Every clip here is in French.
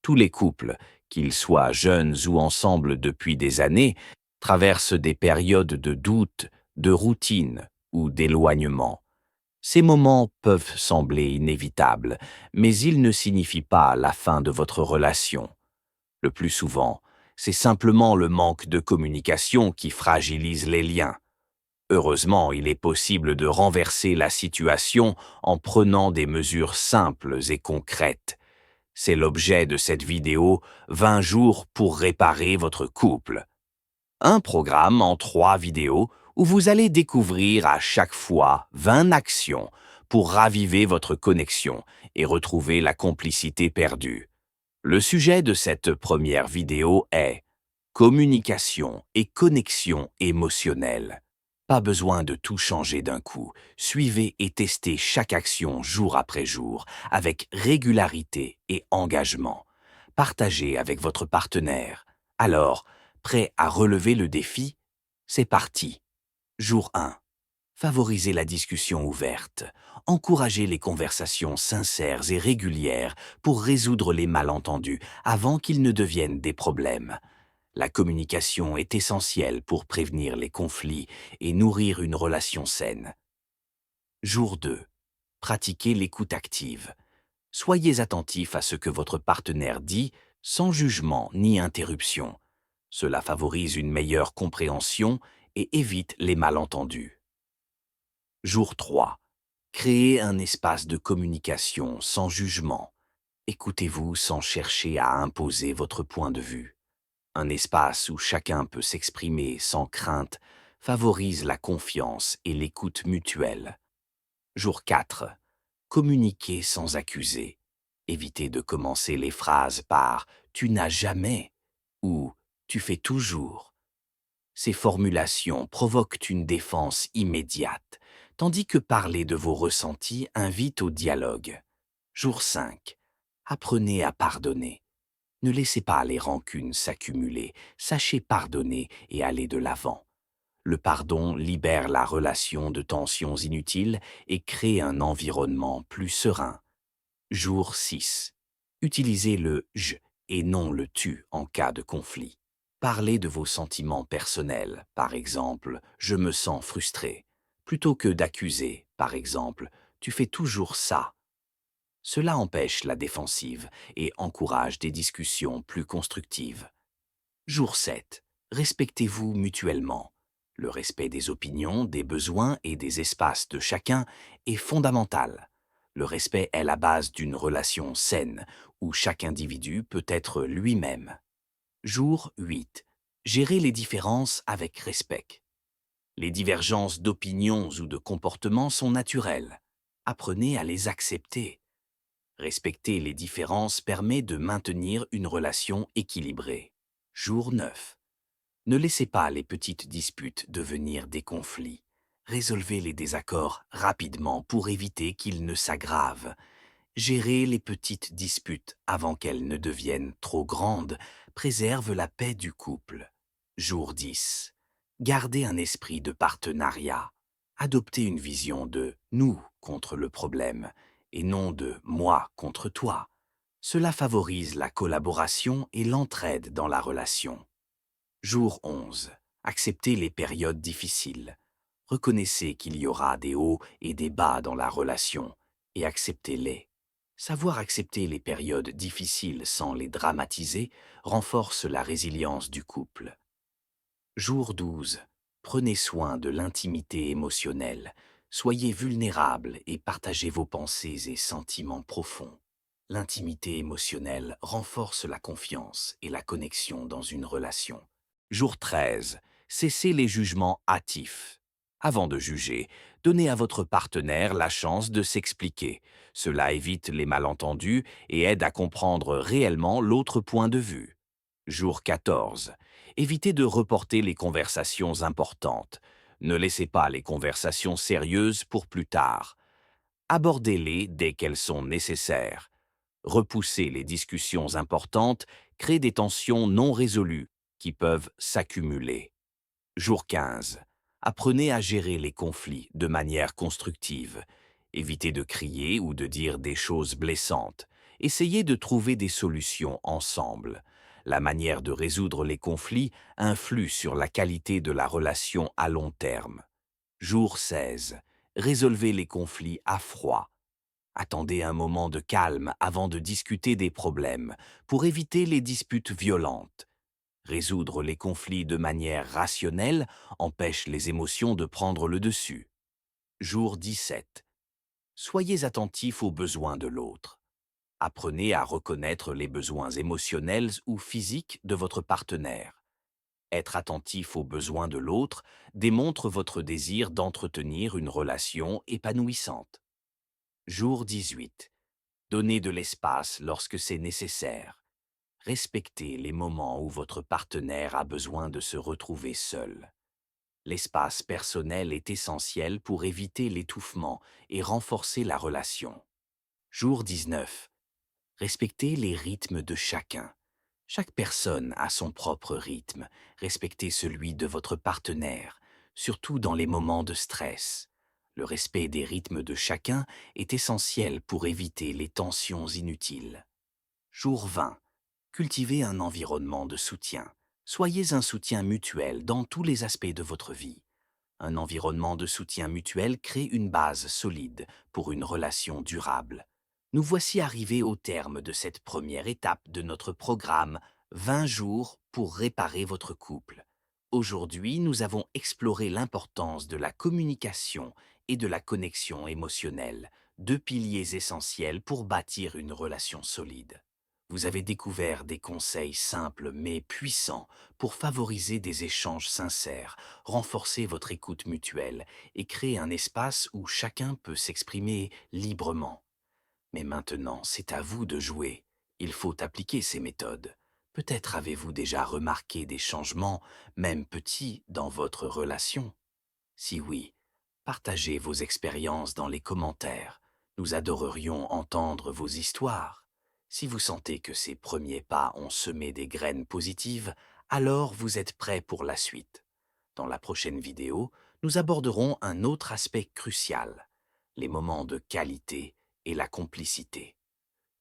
Tous les couples, qu'ils soient jeunes ou ensemble depuis des années, traversent des périodes de doute, de routine ou d'éloignement. Ces moments peuvent sembler inévitables, mais ils ne signifient pas la fin de votre relation. Le plus souvent, c'est simplement le manque de communication qui fragilise les liens. Heureusement, il est possible de renverser la situation en prenant des mesures simples et concrètes. C'est l'objet de cette vidéo 20 jours pour réparer votre couple. Un programme en 3 vidéos où vous allez découvrir à chaque fois 20 actions pour raviver votre connexion et retrouver la complicité perdue. Le sujet de cette première vidéo est communication et connexion émotionnelle. Pas besoin de tout changer d'un coup. Suivez et testez chaque action jour après jour, avec régularité et engagement. Partagez avec votre partenaire. Alors, prêt à relever le défi? C'est parti. Jour 1. Favorisez la discussion ouverte. Encouragez les conversations sincères et régulières pour résoudre les malentendus avant qu'ils ne deviennent des problèmes. La communication est essentielle pour prévenir les conflits et nourrir une relation saine. Jour 2. Pratiquez l'écoute active. Soyez attentif à ce que votre partenaire dit sans jugement ni interruption. Cela favorise une meilleure compréhension et évite les malentendus. Jour 3. Créez un espace de communication sans jugement. Écoutez-vous sans chercher à imposer votre point de vue. Un espace où chacun peut s'exprimer sans crainte favorise la confiance et l'écoute mutuelle. Jour 4. Communiquez sans accuser. Évitez de commencer les phrases par « tu n'as jamais » ou « tu fais toujours ». Ces formulations provoquent une défense immédiate, tandis que parler de vos ressentis invite au dialogue. Jour 5. Apprenez à pardonner. Ne laissez pas les rancunes s'accumuler, sachez pardonner et aller de l'avant. Le pardon libère la relation de tensions inutiles et crée un environnement plus serein. Jour 6. Utilisez le « je » et non le « tu » en cas de conflit. Parlez de vos sentiments personnels, par exemple « je me sens frustré », plutôt que d'accuser, par exemple « tu fais toujours ça ». Cela empêche la défensive et encourage des discussions plus constructives. Jour 7. Respectez-vous mutuellement. Le respect des opinions, des besoins et des espaces de chacun est fondamental. Le respect est la base d'une relation saine, où chaque individu peut être lui-même. Jour 8. Gérez les différences avec respect. Les divergences d'opinions ou de comportements sont naturelles. Apprenez à les accepter. Respecter les différences permet de maintenir une relation équilibrée. Jour 9. Ne laissez pas les petites disputes devenir des conflits. Résolvez les désaccords rapidement pour éviter qu'ils ne s'aggravent. Gérer les petites disputes avant qu'elles ne deviennent trop grandes préserve la paix du couple. Jour 10. Gardez un esprit de partenariat. Adoptez une vision de « nous contre le problème » et non de « moi contre toi ». Cela favorise la collaboration et l'entraide dans la relation. Jour 11. Acceptez les périodes difficiles. Reconnaissez qu'il y aura des hauts et des bas dans la relation et acceptez-les. Savoir accepter les périodes difficiles sans les dramatiser renforce la résilience du couple. Jour 12. Prenez soin de l'intimité émotionnelle. Soyez vulnérable et partagez vos pensées et sentiments profonds. L'intimité émotionnelle renforce la confiance et la connexion dans une relation. Jour 13. Cessez les jugements hâtifs. Avant de juger, donnez à votre partenaire la chance de s'expliquer. Cela évite les malentendus et aide à comprendre réellement l'autre point de vue. Jour 14. Évitez de reporter les conversations importantes. Ne laissez pas les conversations sérieuses pour plus tard. Abordez-les dès qu'elles sont nécessaires. Repousser les discussions importantes crée des tensions non résolues qui peuvent s'accumuler. Jour 15. Apprenez à gérer les conflits de manière constructive. Évitez de crier ou de dire des choses blessantes. Essayez de trouver des solutions ensemble. La manière de résoudre les conflits influe sur la qualité de la relation à long terme. Jour 16. Résolvez les conflits à froid. Attendez un moment de calme avant de discuter des problèmes pour éviter les disputes violentes. Résoudre les conflits de manière rationnelle empêche les émotions de prendre le dessus. Jour 17. Soyez attentif aux besoins de l'autre. Apprenez à reconnaître les besoins émotionnels ou physiques de votre partenaire. Être attentif aux besoins de l'autre démontre votre désir d'entretenir une relation épanouissante. Jour 18. Donnez de l'espace lorsque c'est nécessaire. Respectez les moments où votre partenaire a besoin de se retrouver seul. L'espace personnel est essentiel pour éviter l'étouffement et renforcer la relation. Jour 19. Respectez les rythmes de chacun. Chaque personne a son propre rythme. Respectez celui de votre partenaire, surtout dans les moments de stress. Le respect des rythmes de chacun est essentiel pour éviter les tensions inutiles. Jour 20. Cultivez un environnement de soutien. Soyez un soutien mutuel dans tous les aspects de votre vie. Un environnement de soutien mutuel crée une base solide pour une relation durable. Nous voici arrivés au terme de cette première étape de notre programme 20 jours pour réparer votre couple. Aujourd'hui, nous avons exploré l'importance de la communication et de la connexion émotionnelle, deux piliers essentiels pour bâtir une relation solide. Vous avez découvert des conseils simples mais puissants pour favoriser des échanges sincères, renforcer votre écoute mutuelle et créer un espace où chacun peut s'exprimer librement. Mais maintenant, c'est à vous de jouer. Il faut appliquer ces méthodes. Peut-être avez-vous déjà remarqué des changements, même petits, dans votre relation. Si oui, partagez vos expériences dans les commentaires. Nous adorerions entendre vos histoires. Si vous sentez que ces premiers pas ont semé des graines positives, alors vous êtes prêt pour la suite. Dans la prochaine vidéo, nous aborderons un autre aspect crucial, les moments de qualité et la complicité.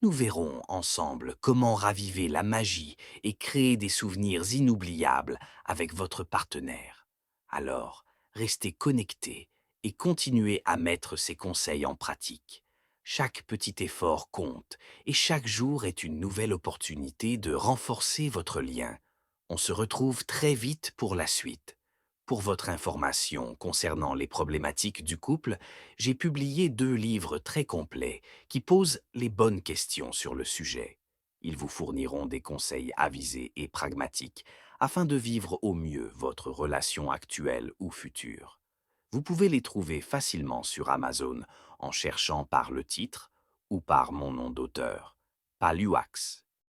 Nous verrons ensemble comment raviver la magie et créer des souvenirs inoubliables avec votre partenaire. Alors, restez connectés et continuez à mettre ces conseils en pratique. Chaque petit effort compte et chaque jour est une nouvelle opportunité de renforcer votre lien. On se retrouve très vite pour la suite. Pour votre information concernant les problématiques du couple, j'ai publié 2 livres très complets qui posent les bonnes questions sur le sujet. Ils vous fourniront des conseils avisés et pragmatiques afin de vivre au mieux votre relation actuelle ou future. Vous pouvez les trouver facilement sur Amazon en cherchant par le titre ou par mon nom d'auteur, Paluax.